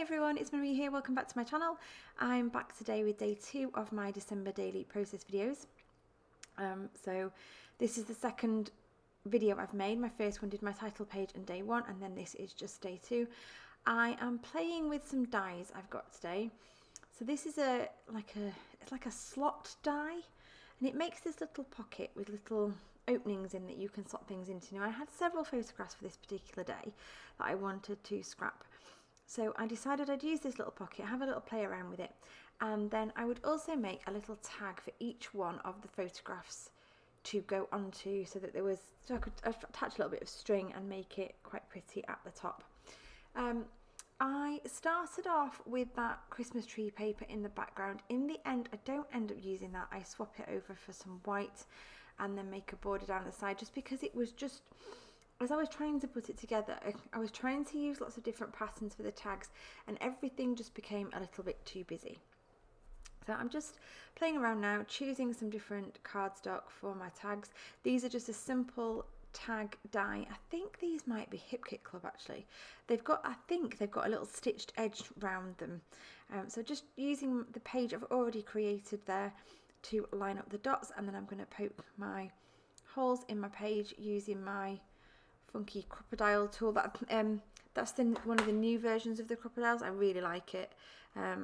everyone, it's Marie here. Welcome back to my channel. I'm back today with day 2 of my December daily process videos. So this is the second video I've made. My first one did my title page and day 1, and then this is just day 2. I am playing with some dies I've got today. So this is it's like a slot die, and it makes this little pocket with little openings in that you can slot things into. Now I had several photographs for this particular day that I wanted to scrap. So I decided I'd use this little pocket, have a little play around with it, and then I would also make a little tag for each one of the photographs to go onto, so that I could attach a little bit of string and make it quite pretty at the top. I started off with that Christmas tree paper in the background. In the end, I don't end up using that. I swap it over for some white and then make a border down the side, just because it was just, as I was trying to put it together, I was trying to use lots of different patterns for the tags, and everything just became a little bit too busy. So I'm just playing around now, choosing some different cardstock for my tags. These are just a simple tag die. I think these might be Hip Kit Club actually. I think they've got a little stitched edge round them. So just using the page I've already created there to line up the dots, and then I'm going to poke my holes in my page using my funky crocodile tool. That's one of the new versions of the crocodiles. I really like it.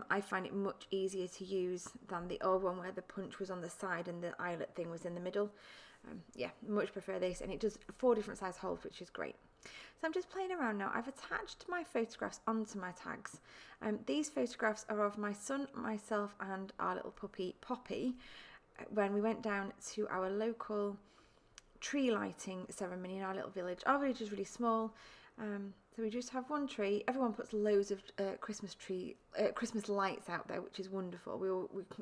I find it much easier to use than the old one where the punch was on the side and the eyelet thing was in the middle. Yeah, much prefer this, and it does 4 different size holes, which is great. So I'm just playing around now. I've attached my photographs onto my tags. These photographs are of my son, myself, and our little puppy Poppy when we went down to our local tree lighting ceremony in our little village. Our village is really small, so we just have one tree. Everyone puts loads of Christmas lights out there, which is wonderful. We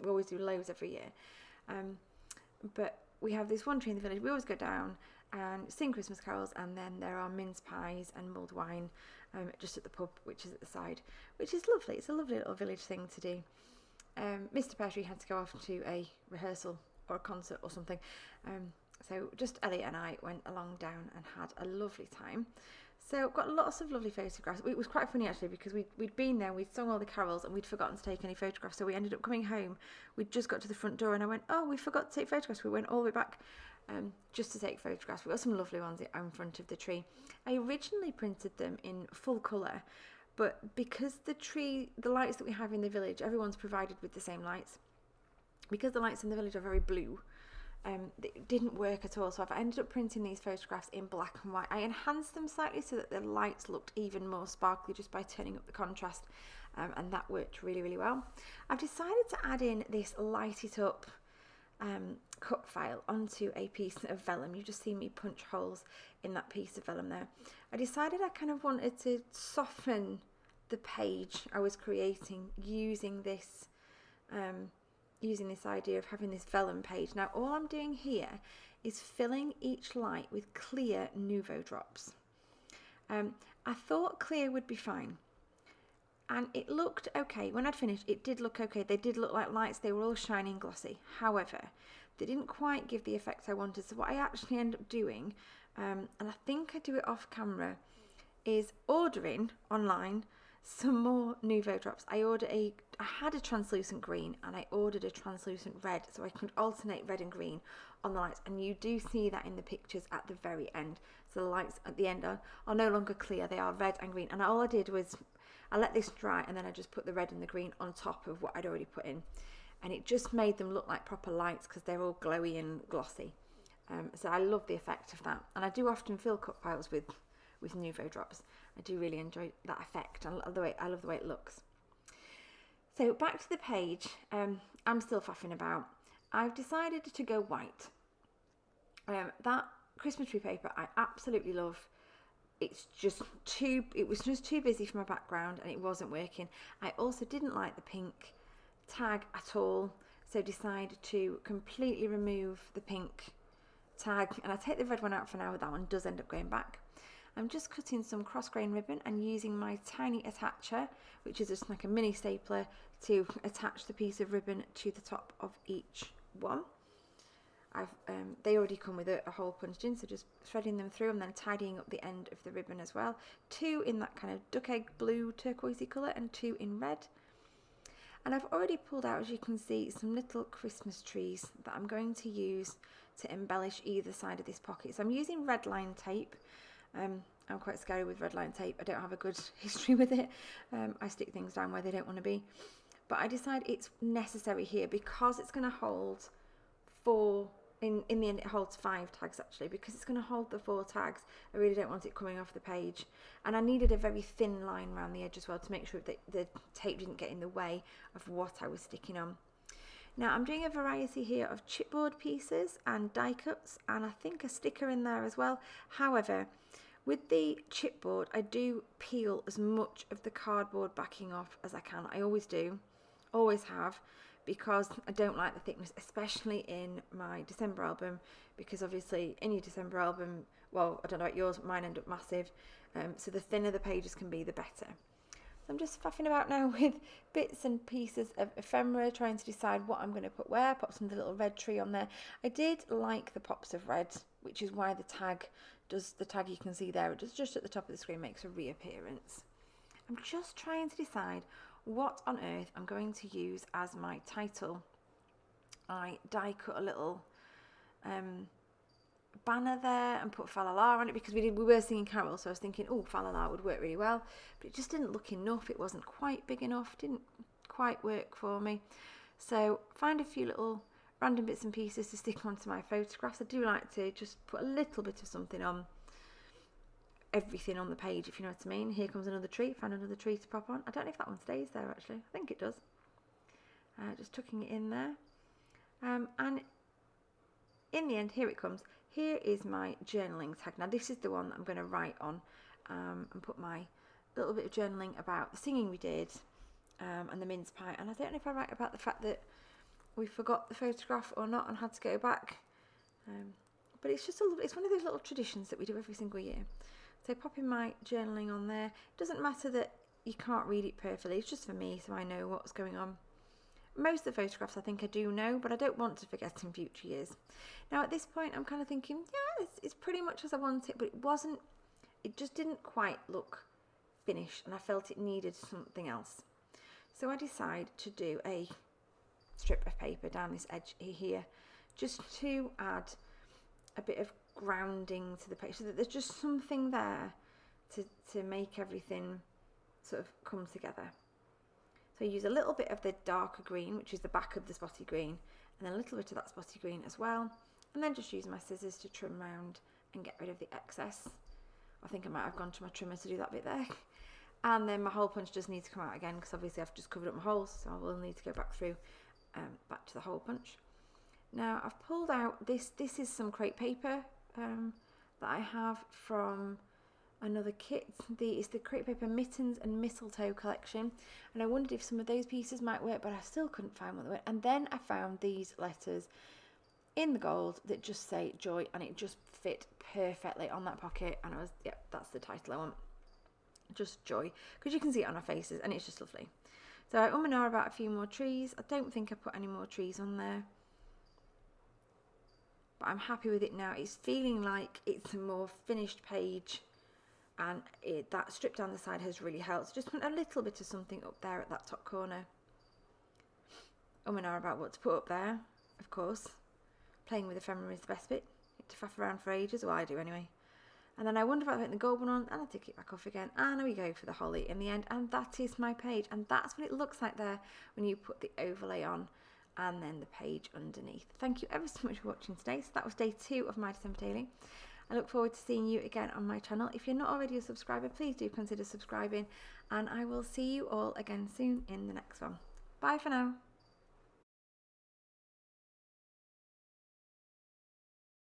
always do loads every year, but we have this one tree in the village. We always go down and sing Christmas carols, and then there are mince pies and mulled wine just at the pub, which is at the side, which is lovely. It's a lovely little village thing to do. Mr. Peartree had to go off to a rehearsal or a concert or something, so just Ellie and I went along down and had a lovely time. So I've got lots of lovely photographs. It was quite funny actually, because we'd been there, we'd sung all the carols, and we'd forgotten to take any photographs. So we ended up coming home. We'd just got to the front door, and I went, oh, we forgot to take photographs. We went all the way back just to take photographs. We got some lovely ones in front of the tree. I originally printed them in full colour, but because the lights that we have in the village, everyone's provided with the same lights. Because the lights in the village are very blue, it didn't work at all, so I've ended up printing these photographs in black and white. I enhanced them slightly so that the lights looked even more sparkly just by turning up the contrast, and that worked really, really well. I've decided to add in this light it up cut file onto a piece of vellum. You just see me punch holes in that piece of vellum there. I decided I kind of wanted to soften the page I was creating using this idea of having this vellum page. Now all I'm doing here is filling each light with clear Nuvo drops. I thought clear would be fine, and it looked okay. When I'd finished, it did look okay. They did look like lights. They were all shiny and glossy. However, they didn't quite give the effect I wanted. So what I actually end up doing, and I think I do it off camera, is ordering online some more Nuvo drops. I had a translucent green, and I ordered a translucent red, so I could alternate red and green on the lights, and you do see that in the pictures at the very end. So the lights at the end are no longer clear, they are red and green, and all I did was I let this dry, and then I just put the red and the green on top of what I'd already put in, and it just made them look like proper lights because they're all glowy and glossy. So I love the effect of that, and I do often fill cut files with Nuvo drops. I do really enjoy that effect. I love the way it looks. So back to the page. I'm still faffing about. I've decided to go white. That Christmas tree paper I absolutely love. It was just too busy for my background, and it wasn't working. I also didn't like the pink tag at all, so decided to completely remove the pink tag, and I take the red one out for now. That one does end up going back. I'm just cutting some cross grain ribbon and using my tiny attacher, which is just like a mini stapler, to attach the piece of ribbon to the top of each one. they already come with a hole punched in, so just threading them through and then tidying up the end of the ribbon as well. 2 in that kind of duck egg blue turquoisey colour and 2 in red. And I've already pulled out, as you can see, some little Christmas trees that I'm going to use to embellish either side of this pocket. So I'm using red line tape. I'm quite scary with red line tape. I don't have a good history with it. I stick things down where they don't want to be. But I decide it's necessary here because it's going to hold 4, in the end it holds 5 tags actually, because it's going to hold the 4 tags. I really don't want it coming off the page. And I needed a very thin line around the edge as well to make sure that the tape didn't get in the way of what I was sticking on. Now I'm doing a variety here of chipboard pieces and die cuts, and I think a sticker in there as well. However, with the chipboard, I do peel as much of the cardboard backing off as I can. I always do, always have, because I don't like the thickness, especially in my December album, because obviously in your December album, well, I don't know about yours, but mine end up massive, so the thinner the pages can be, the better. So I'm just faffing about now with bits and pieces of ephemera, trying to decide what I'm going to put where. Pop some of the little red tree on there. I did like the pops of red, which is why the tag you can see there, it does just at the top of the screen, makes a reappearance. I'm just trying to decide what on earth I'm going to use as my title. I die cut a little banner there and put Fa La La on it because we were singing carols, so I was thinking, oh, Fa La La would work really well, but it just didn't look enough. It wasn't quite big enough, didn't quite work for me. So find a few little random bits and pieces to stick onto my photographs. I do like to just put a little bit of something on everything on the page, if you know what I mean. Here comes another tree. Found another tree to pop on. I don't know if that one stays there actually. I think it does. Just tucking it in there. And in the end, here it comes. Here is my journaling tag. Now this is the one that I'm going to write on and put my little bit of journaling about the singing we did and the mince pie. And I don't know if I write about the fact that we forgot the photograph or not and had to go back. But it's just it's one of those little traditions that we do every single year. So popping my journaling on there. It doesn't matter that you can't read it perfectly. It's just for me, so I know what's going on. Most of the photographs I think I do know, but I don't want to forget in future years. Now at this point I'm kind of thinking, yeah, it's pretty much as I want it, but it just didn't quite look finished, and I felt it needed something else. So I decided to do a strip of paper down this edge here, just to add a bit of grounding to the page, so that there's just something there to make everything sort of come together. So I use a little bit of the darker green, which is the back of the spotty green, and then a little bit of that spotty green as well, and then just use my scissors to trim round and get rid of the excess. I think I might have gone to my trimmer to do that bit there. And then my hole punch does need to come out again, because obviously I've just covered up my holes, so I will need to go back through back to the hole punch. Now I've pulled out this is some crepe paper that I have from another kit. It's the crepe paper mittens and mistletoe collection, and I wondered if some of those pieces might work, but I still couldn't find what they were. And then I found these letters in the gold that just say joy, and it just fit perfectly on that pocket, and I was, yep, that's the title I want, just joy, because you can see it on our faces and it's just lovely. So I and ah about a few more trees. I don't think I put any more trees on there, but I'm happy with it now. It's feeling like it's a more finished page, and that strip down the side has really helped. Just put a little bit of something up there at that top corner. And ah about what to put up there, of course. Playing with ephemera is the best bit. You have to faff around for ages, well I do anyway. And then I wonder about putting the gold one on, and I take it back off again, and we go for the holly in the end, and that is my page. And that's what it looks like there when you put the overlay on and then the page underneath. Thank you ever so much for watching today. So that was day 2 of my December daily. I look forward to seeing you again on my channel. If you're not already a subscriber, please do consider subscribing, and I will see you all again soon in the next one. Bye for now.